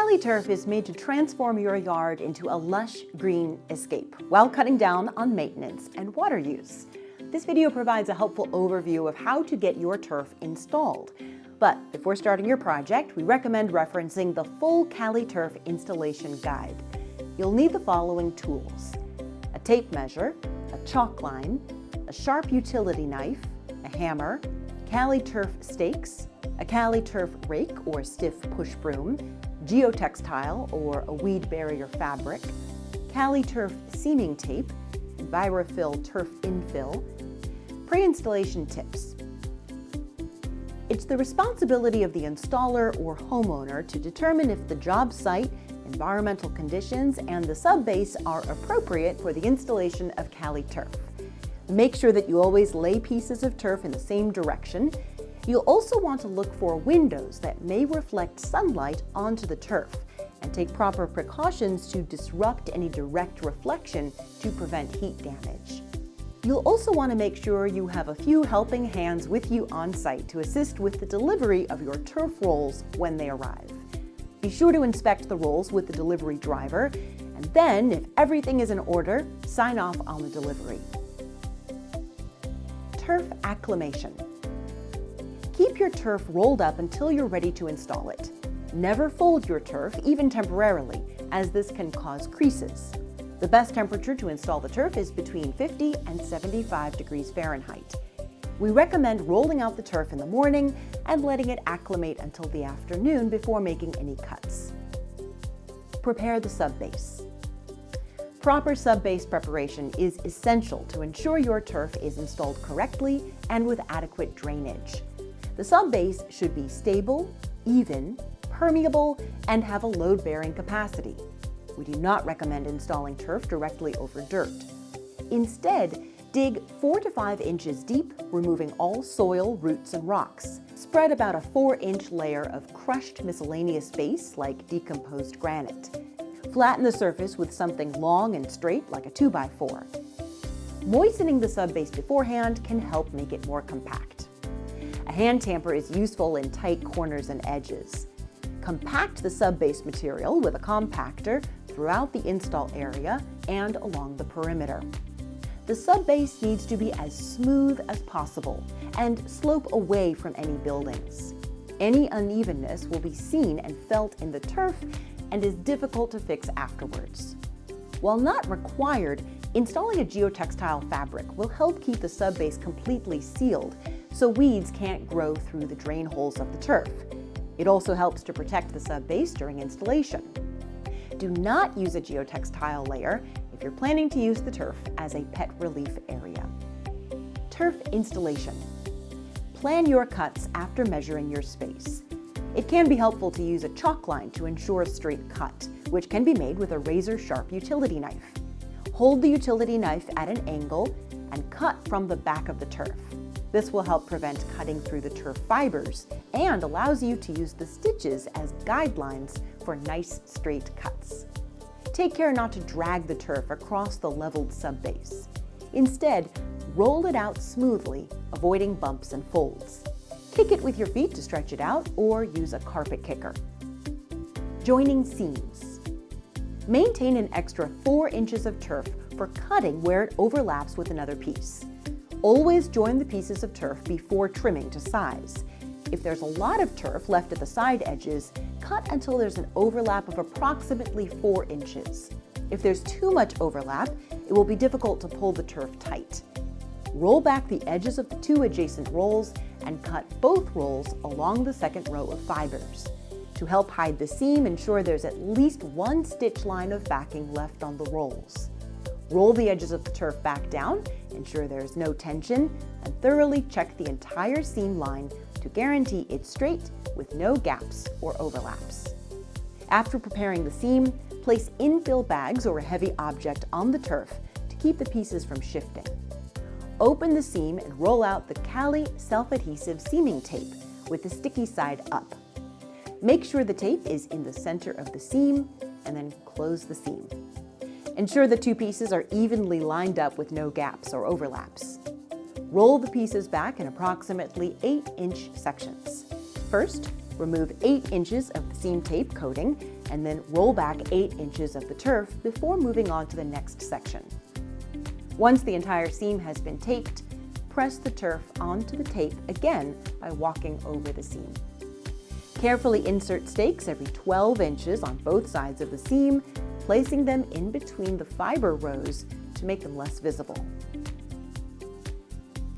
CALI Turf is made to transform your yard into a lush green escape while cutting down on maintenance and water use. This video provides a helpful overview of how to get your turf installed. But before starting your project, we recommend referencing the full CALI Turf installation guide. You'll need the following tools: a tape measure, a chalk line, a sharp utility knife, a hammer, CALI Turf stakes, a CALI Turf rake or stiff push broom, Geotextile or a weed barrier fabric, CALI Turf seaming tape, Envirofill Turf Infill. Pre-installation tips. It's the responsibility of the installer or homeowner to determine if the job site, environmental conditions, and the subbase are appropriate for the installation of CALI Turf. Make sure that you always lay pieces of turf in the same direction. You'll also want to look for windows that may reflect sunlight onto the turf and take proper precautions to disrupt any direct reflection to prevent heat damage. You'll also want to make sure you have a few helping hands with you on site to assist with the delivery of your turf rolls when they arrive. Be sure to inspect the rolls with the delivery driver, and then, if everything is in order, sign off on the delivery. Turf acclimation. Keep your turf rolled up until you're ready to install it. Never fold your turf, even temporarily, as this can cause creases. The best temperature to install the turf is between 50 and 75 degrees Fahrenheit. We recommend rolling out the turf in the morning and letting it acclimate until the afternoon before making any cuts. Prepare the subbase. Proper subbase preparation is essential to ensure your turf is installed correctly and with adequate drainage. The subbase should be stable, even, permeable, and have a load-bearing capacity. We do not recommend installing turf directly over dirt. Instead, dig 4 to 5 inches deep, removing all soil, roots, and rocks. Spread about a 4-inch layer of crushed miscellaneous base like decomposed granite. Flatten the surface with something long and straight like a 2x4. Moistening the subbase beforehand can help make it more compact. A hand tamper is useful in tight corners and edges. Compact the subbase material with a compactor throughout the install area and along the perimeter. The subbase needs to be as smooth as possible and slope away from any buildings. Any unevenness will be seen and felt in the turf and is difficult to fix afterwards. While not required, installing a geotextile fabric will help keep the subbase completely sealed so weeds can't grow through the drain holes of the turf. It also helps to protect the subbase during installation. Do not use a geotextile layer if you're planning to use the turf as a pet relief area. Turf installation. Plan your cuts after measuring your space. It can be helpful to use a chalk line to ensure a straight cut, which can be made with a razor-sharp utility knife. Hold the utility knife at an angle and cut from the back of the turf. This will help prevent cutting through the turf fibers and allows you to use the stitches as guidelines for nice straight cuts. Take care not to drag the turf across the leveled subbase. Instead, roll it out smoothly, avoiding bumps and folds. Kick it with your feet to stretch it out or use a carpet kicker. Joining seams. Maintain an extra 4 inches of turf for cutting where it overlaps with another piece. Always join the pieces of turf before trimming to size. If there's a lot of turf left at the side edges, cut until there's an overlap of approximately 4 inches. If there's too much overlap, it will be difficult to pull the turf tight. Roll back the edges of the 2 adjacent rolls and cut both rolls along the second row of fibers. To help hide the seam, ensure there's at least 1 stitch line of backing left on the rolls. Roll the edges of the turf back down, ensure there's no tension, and thoroughly check the entire seam line to guarantee it's straight with no gaps or overlaps. After preparing the seam, place infill bags or a heavy object on the turf to keep the pieces from shifting. Open the seam and roll out the CALI self-adhesive seaming tape with the sticky side up. Make sure the tape is in the center of the seam and then close the seam. Ensure the 2 pieces are evenly lined up with no gaps or overlaps. Roll the pieces back in approximately 8-inch sections. First, Remove 8 inches of the seam tape coating and then roll back 8 inches of the turf before moving on to the next section. Once the entire seam has been taped, press the turf onto the tape again by walking over the seam. Carefully insert stakes every 12 inches on both sides of the seam, placing them in between the fiber rows to make them less visible.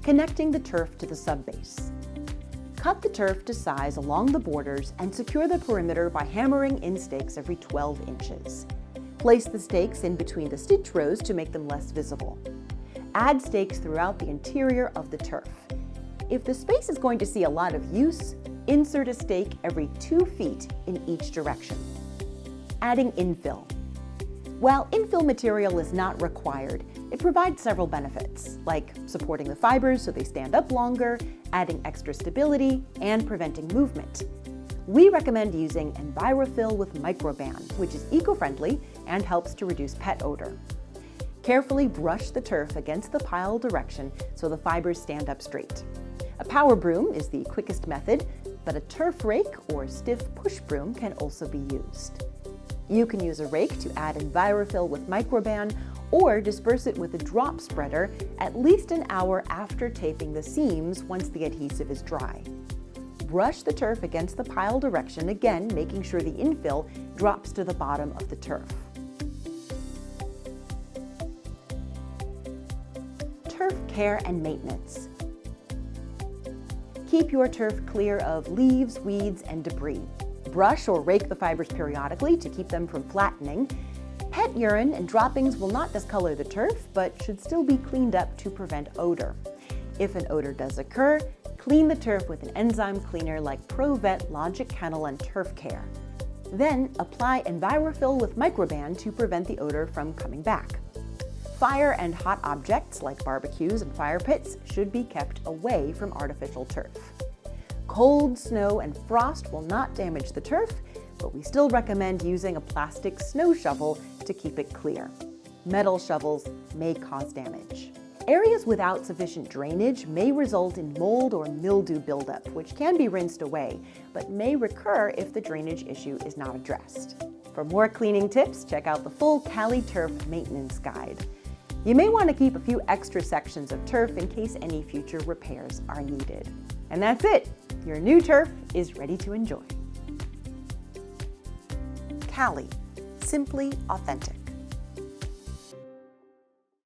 Connecting the turf to the subbase. Cut the turf to size along the borders and secure the perimeter by hammering in stakes every 12 inches. Place the stakes in between the stitch rows to make them less visible. Add stakes throughout the interior of the turf. If the space is going to see a lot of use, insert a stake every 2 feet in each direction. Adding infill. While infill material is not required, it provides several benefits, like supporting the fibers so they stand up longer, adding extra stability, and preventing movement. We recommend using EnviroFill with Microban, which is eco-friendly and helps to reduce pet odor. Carefully brush the turf against the pile direction so the fibers stand up straight. A power broom is the quickest method, but a turf rake or stiff push broom can also be used. You can use a rake to add EnviroFill with Microban or disperse it with a drop spreader at least an hour after taping the seams once the adhesive is dry. Brush the turf against the pile direction, again making sure the infill drops to the bottom of the turf. Turf care and maintenance. Keep your turf clear of leaves, weeds, and debris. Brush or rake the fibers periodically to keep them from flattening. Pet urine and droppings will not discolor the turf, but should still be cleaned up to prevent odor. If an odor does occur, clean the turf with an enzyme cleaner like ProVet Logic Kennel and Turf Care. Then apply EnviroFill with Microban to prevent the odor from coming back. Fire and hot objects like barbecues and fire pits should be kept away from artificial turf. Cold, snow, and frost will not damage the turf, but we still recommend using a plastic snow shovel to keep it clear. Metal shovels may cause damage. Areas without sufficient drainage may result in mold or mildew buildup, which can be rinsed away, but may recur if the drainage issue is not addressed. For more cleaning tips, check out the full CALI Turf maintenance guide. You may want to keep a few extra sections of turf in case any future repairs are needed. And that's it! Your new turf is ready to enjoy. CALI, simply authentic.